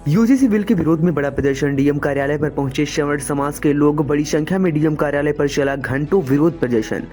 UGC bill के विरोध में बड़ा प्रदर्शन। डीएम कार्यालय पर पहुंचे श्रवण समाज के लोग। बड़ी संख्या में डीएम कार्यालय पर चला घंटों विरोध प्रदर्शन।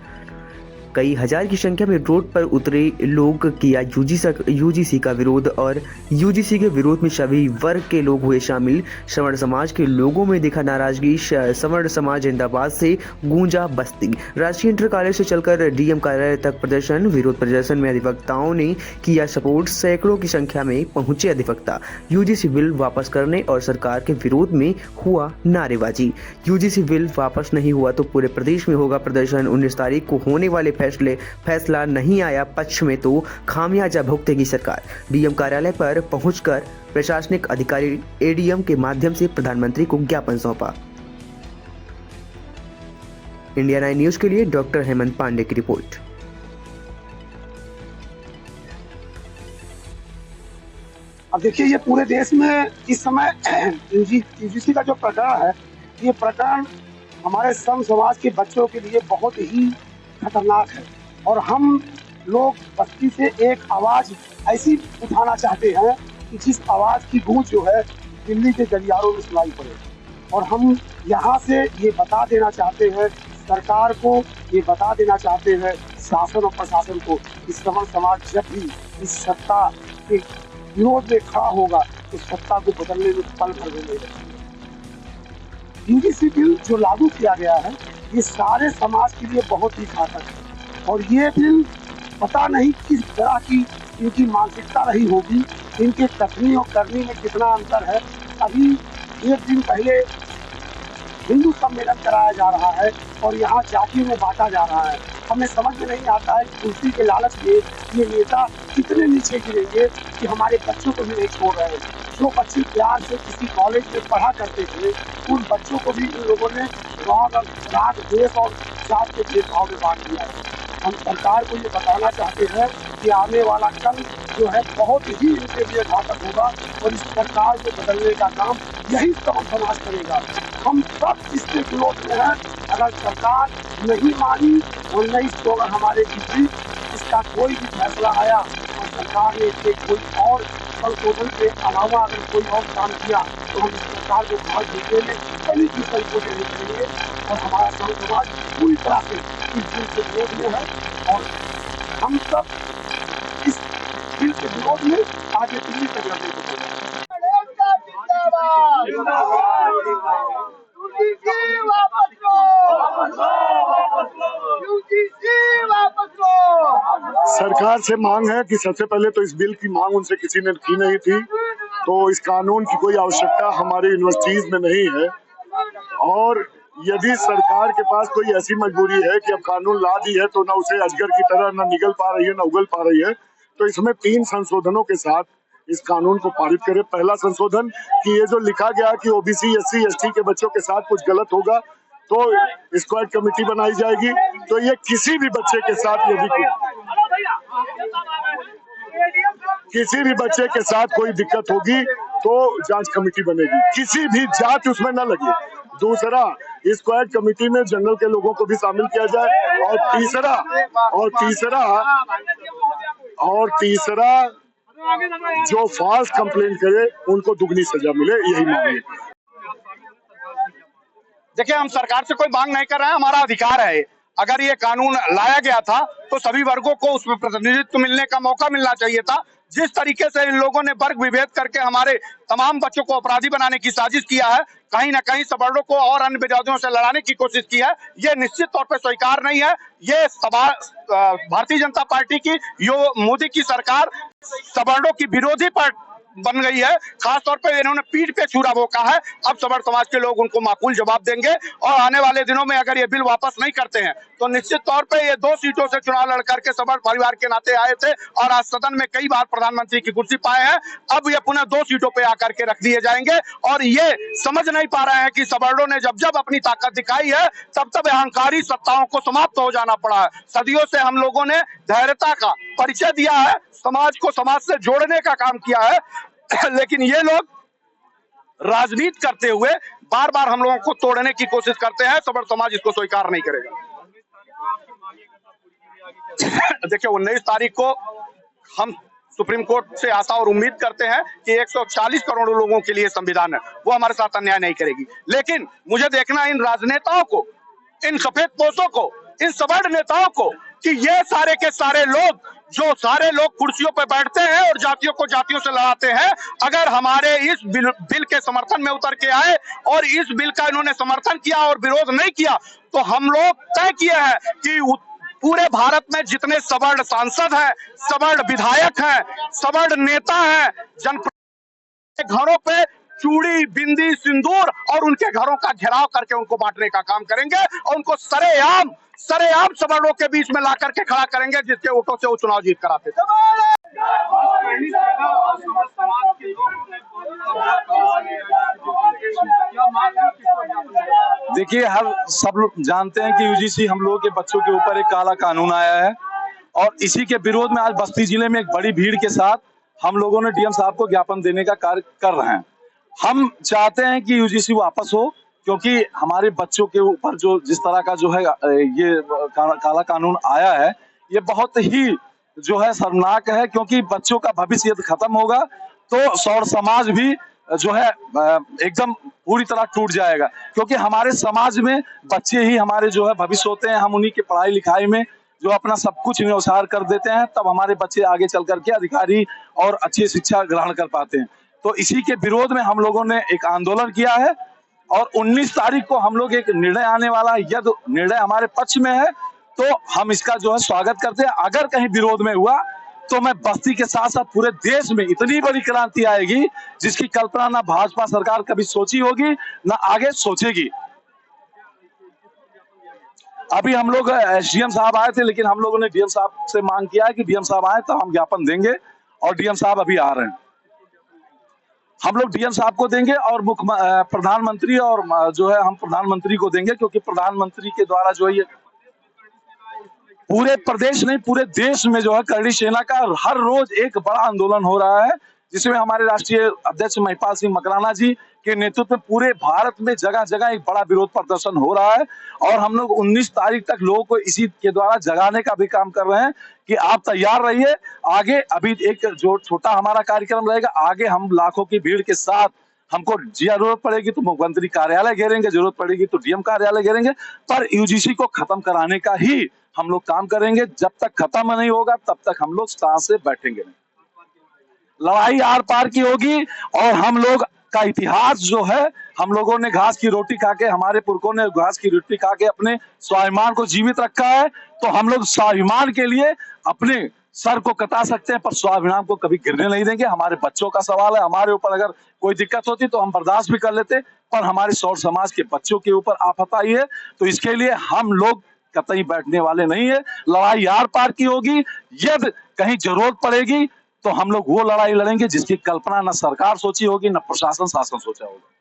कई हजार की संख्या में रोड पर उतरे लोग किया यूजीसी का विरोध और यूजीसी के विरोध में सभी वर्ग के लोग हुए शामिल। श्रवण समाज के लोगों में दिखा नाराजगी। श्रवण समाज जिंदाबाद से गूंजा बस्ती। राष्ट्रीय इंटर कॉलेज से चलकर डीएम कार्यालय तक प्रदर्शन। विरोध प्रदर्शन में अधिवक्ताओं ने किया सपोर्ट। सैकड़ों की संख्या में पहुंचे अधिवक्ता। यूजीसी बिल वापस करने और सरकार के विरोध में हुआ नारेबाजी। यूजीसी बिल वापस नहीं हुआ तो पूरे प्रदेश में होगा प्रदर्शन। 19 तारीख को होने वाले फैसला नहीं आया पक्ष में तो खामियाजा भुगतेगी सरकार। डीएम कार्यालय पर पहुंचकर प्रशासनिक अधिकारी एडीएम के माध्यम से प्रधानमंत्री को ज्ञापन सौंपा। इंडिया 9 न्यूज के लिए डॉक्टर हेमंत पांडे की रिपोर्ट। अब देखिए, ये पूरे देश में इस समय यूजीसी का जो प्रकरण है, ये प्रकरण हमारे श्रम समाज के बच्चों के लिए बहुत ही खतरनाक है और हम लोग बस्ती से एक आवाज ऐसी उठाना चाहते हैं कि जिस आवाज की गूंज जो है दिल्ली के गलियारों में सुनाई पड़े। और हम यहाँ से ये बता देना चाहते हैं सरकार को, ये बता देना चाहते हैं शासन और प्रशासन को कि श्रवण समाज जब भी इस सत्ता के विरोध में खड़ा होगा तो सत्ता को बदलने में पल भर भी नहीं लगेगा। यूजीसी बिल जो लागू किया गया है, ये सारे समाज के लिए बहुत ही घातक है और ये बिल पता नहीं किस तरह की इनकी मानसिकता रही होगी, इनके कथनी और करनी में कितना अंतर है। अभी एक दिन पहले हिंदू सम्मेलन कराया जा रहा है और यहाँ जातियों में बांटा जा रहा है। हमें समझ में नहीं आता है कि कुर्सी के लालच में ये नेता कितने नीचे गिरेंगे कि हमारे बच्चों को भी नहीं छोड़ रहे हैं। जो बच्चे प्यार से किसी कॉलेज में पढ़ा करते थे, उन बच्चों को भी इन लोगों ने राग देश और जात के भेदभाव में बांट दिया है। हम सरकार को ये बताना चाहते हैं कि आने वाला कल जो है बहुत ही इनके लिए घातक होगा और इस सरकार को बदलने का काम यही श्रवण समाज करेगा। हम सब इसके विरोध में हैं। अगर सरकार नहीं मानी और नहीं तो अगर हमारे बीच इसका कोई भी फैसला आया और सरकार ने इसके कोई और संशोधन के अलावा अगर कोई और काम किया तो हम इस सरकार को बहुत देने में कभी भी संशोधन नहीं करेंगे और हमारा समाज पूरी तरह से इस बिल के विरोध में है और हम सब इस बिल के विरोध में आगे दिल्ली तक लड़ने को सरकार से मांग है कि सबसे पहले तो इस बिल की मांग उनसे किसी ने की नहीं थी, तो इस कानून की कोई आवश्यकता हमारे यूनिवर्सिटीज में नहीं है। और यदि सरकार के पास कोई ऐसी मजबूरी है कि अब कानून ला दी है तो ना उसे अजगर की तरह ना निगल पा रही है ना उगल पा रही है, तो इसमें 3 संशोधनों के साथ इस कानून को पारित करे। पहला संशोधन कि ये जो लिखा गया कि ओबीसी एससी एसटी के बच्चों के साथ कुछ गलत होगा तो स्क्वाड कमेटी बनाई जाएगी, तो ये किसी भी बच्चे के साथ यदि किसी भी बच्चे के साथ कोई दिक्कत होगी तो जांच कमेटी बनेगी, किसी भी जात उसमें न लगे। दूसरा, स्क्वाड कमेटी में जनरल के लोगों को भी शामिल किया जाए और तीसरा जो फॉल्स कंप्लेंट करे उनको दुगनी सजा मिले, यही मांग है। देखिए, हम सरकार से कोई मांग नहीं कर रहे हैं, हमारा अधिकार है। अगर ये कानून लाया गया था तो सभी वर्गों को उसमें प्रतिनिधित्व मिलने का मौका मिलना चाहिए था। जिस तरीके से इन लोगों ने वर्ग विभेद करके हमारे तमाम बच्चों को अपराधी बनाने की साजिश किया है, कहीं ना कहीं सवर्णों को और अन्य विरोधियों से लड़ाने की कोशिश की है, ये निश्चित तौर पर स्वीकार नहीं है। ये भारतीय जनता पार्टी की मोदी की सरकार सवर्णों की विरोधी बन गई है। खासतौर पर इन्होंने पीठ पे छुरा भोंका है। अब सवर्ण समाज के लोग उनको माकूल जवाब देंगे और आने वाले दिनों में अगर ये बिल वापस नहीं करते हैं तो निश्चित तौर पे ये 2 सीटों से चुनाव लड़ करके सवर्ण परिवार के नाते आए थे और आज सदन में कई बार प्रधानमंत्री की कुर्सी पाए हैं। अब ये पुनः 2 सीटों पे आकर के रख दिए जाएंगे और ये समझ नहीं पा रहे हैं कि सवर्णों ने जब जब अपनी ताकत दिखाई है तब तब अहंकारी सत्ताओं को समाप्त हो जाना पड़ा है। सदियों से हम लोगों ने धैर्यता का परिचय दिया है, समाज को समाज से जोड़ने का काम किया है, लेकिन ये लोग राजनीति करते हुए बार बार हम लोगों को तोड़ने की कोशिश करते हैं। सवर्ण समाज इसको स्वीकार नहीं करेगा। देखिए, 19 तारीख को हम सुप्रीम कोर्ट से आशा और उम्मीद करते हैं कि 140 करोड़ लोगों के लिए संविधान है, वो हमारे साथ अन्याय नहीं करेगी। लेकिन मुझे देखना इन राजनेताओं को, इन सफेद पोशों को, इन सवर्ण नेताओं को कि ये सारे के सारे लोग, जो सारे लोग कुर्सियों पर बैठते हैं और जातियों को जातियों से लड़ाते हैं, अगर हमारे इस बिल के समर्थन में उतर के आए और इस बिल का इन्होंने समर्थन किया और विरोध नहीं किया, तो हम लोग तय किए हैं कि पूरे भारत में जितने सवर्ण सांसद हैं, सवर्ण विधायक हैं, सवर्ण नेता हैं, जनप्रतिनिधि के घरों पे चूड़ी, बिंदी, सिंदूर और उनके घरों का घेराव करके उनको बांटने का काम करेंगे और उनको सरेआम सवर्णों के बीच में ला करके खड़ा करेंगे, जिसके वोटों से वो चुनाव जीत कर आते थे। देखिए, सब लोग जानते हैं कि यूजीसी हम लोगों के बच्चों के ऊपर एक काला कानून आया है और इसी के विरोध में आज बस्ती जिले में एक बड़ी भीड़ के साथ हम लोगों ने डीएम साहब को ज्ञापन देने का कार्य कर रहे हैं। हम चाहते हैं कि यूजीसी वापस हो, क्योंकि हमारे बच्चों के ऊपर जो जिस तरह का जो है ये काला कानून आया है, ये बहुत ही जो है शर्मनाक है, क्योंकि बच्चों का भविष्य यदि खत्म होगा तो सौर समाज भी जो है एकदम पूरी तरह टूट जाएगा, क्योंकि हमारे समाज में बच्चे ही हमारे जो है भविष्य होते हैं। हम उन्हीं की पढ़ाई लिखाई में जो अपना सब कुछ न्यौछावर कर देते हैं, तब हमारे बच्चे आगे चल करके अधिकारी और अच्छी शिक्षा ग्रहण कर पाते हैं। तो इसी के विरोध में हम लोगों ने एक आंदोलन किया है और 19 तारीख को हम लोग एक निर्णय आने वाला है। यदि निर्णय हमारे पक्ष में है तो हम इसका जो है स्वागत करते हैं। अगर कहीं विरोध में हुआ तो मैं बस्ती के साथ साथ पूरे देश में इतनी बड़ी क्रांति आएगी जिसकी कल्पना ना भाजपा सरकार कभी सोची होगी ना आगे सोचेगी। अभी हम लोग डीएम साहब आए थे, लेकिन हम लोगों ने डीएम साहब से मांग किया है कि डीएम साहब आए तो हम ज्ञापन देंगे और डीएम साहब अभी आ रहे हैं। हम लोग डीएम साहब को देंगे और प्रधानमंत्री और जो है हम प्रधानमंत्री को देंगे, क्योंकि प्रधानमंत्री के द्वारा जो है ये पूरे प्रदेश नहीं पूरे देश में जो है करड़ी सेना का हर रोज एक बड़ा आंदोलन हो रहा है, जिसमें हमारे राष्ट्रीय अध्यक्ष महिपाल सिंह मकराना जी के नेतृत्व में पूरे भारत में जगह जगह एक बड़ा विरोध प्रदर्शन हो रहा है। और हम लोग 19 तारीख तक लोगों को इसी के द्वारा जगाने का भी काम कर रहे हैं कि आप तैयार रहिए। आगे अभी एक जो छोटा हमारा कार्यक्रम रहेगा, आगे हम लाखों की भीड़ के साथ, हमको जरूरत पड़ेगी तो मुख्यमंत्री कार्यालय घेरेंगे, जरूरत पड़ेगी तो डीएम कार्यालय घेरेंगे, पर यूजीसी को खत्म कराने का ही हम लोग काम करेंगे। जब तक खत्म नहीं होगा तब तक हम लोग सांस से बैठेंगे नहीं। लड़ाई आर पार की होगी और हम लोग का इतिहास जो है, हम लोगों ने घास की रोटी खा के, हमारे पुरखों ने घास की रोटी खा के अपने स्वाभिमान को जीवित रखा है, तो हम लोग स्वाभिमान के लिए अपने सर को कटा सकते हैं पर स्वाभिमान को कभी गिरने नहीं देंगे। हमारे बच्चों का सवाल है, हमारे ऊपर अगर कोई दिक्कत होती तो हम बर्दाश्त भी कर लेते, पर हमारे सौर समाज के बच्चों के ऊपर आफत आई है तो इसके लिए हम लोग कतई बैठने वाले नहीं है। लड़ाई आर पार की होगी। यदि कहीं जरूरत पड़ेगी तो हम लोग वो लड़ाई लड़ेंगे जिसकी कल्पना न सरकार सोची होगी न प्रशासन शासन सोचा होगा।